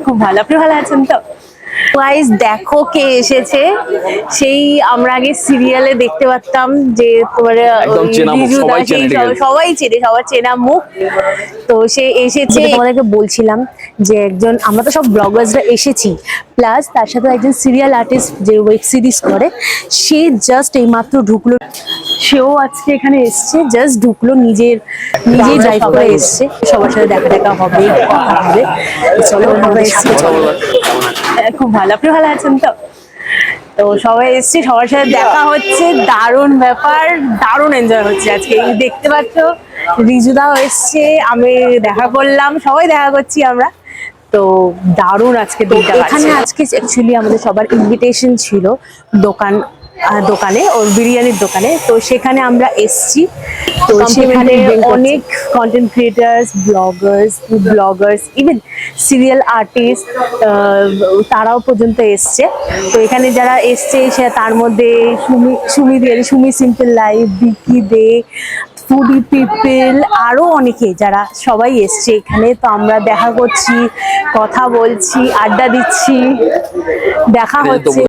খুব ভালো, আপনি ভালো আছেন তো? গাইস দেখো কে এসেছে। সেই আমরা আগে সিরিয়ালে দেখতে পারতাম যে তোমার একদম ওই চেনা মুখ, রিজু দা, সবাই সেই চেনে, ঠিক আছে। সবাই চেনে, সবার চেনা মুখ। তো সে এসেছে, তোমাদেরকে বলছিলাম যে একজন, আমরা তো সব ব্লগার্সরা এসেছি, প্লাস তার সাথে একজন সিরিয়াল আর্টিস্ট যে ওয়েব সিরিজ করে, সে জাস্ট এইমাত্র ঢুকলো। সেও আজকে এখানে এসছে, জাস্ট ঢুকলো, নিজেই ড্রাইভ করে এসছে। সবার সাথে দেখা দেখা হবে, কথা হবে। চলো আমরা এসছি। কথা বলার কেমন আছে? খুব ভালো, আপনি ভালো আছেন তো? তো সবাই এসছি, সবার সাথে দেখা হচ্ছে, দারুণ ব্যাপার, দারুণ এনজয় হচ্ছে আজকে। এই দেখতে পাচ্ছ রিজুদাও এসছে, আমি দেখা করলাম, সবাই দেখা করছি আমরা। তো দারুণ আজকে দিনটা এখানে। আজকে অ্যাকচুয়ালি আমাদের সবার ইনভিটেশন ছিল দোকানে, ওর বিরিয়ানির দোকানে। তো সেখানে আমরা এসছি। তো সেখানে অনেক content creators, Bloggers, even serial artist, তারাও পর্যন্ত এসছে। তো এখানে যারা এসছে তার মধ্যে সুমি সিম্পল লাইফ, বিকি দে, ফুডি পিপল, আরো অনেকে, যারা সবাই এসছে এখানে। তো আমরা দেখা করছি, কথা বলছি, আড্ডা দিচ্ছি, দেখা হচ্ছে।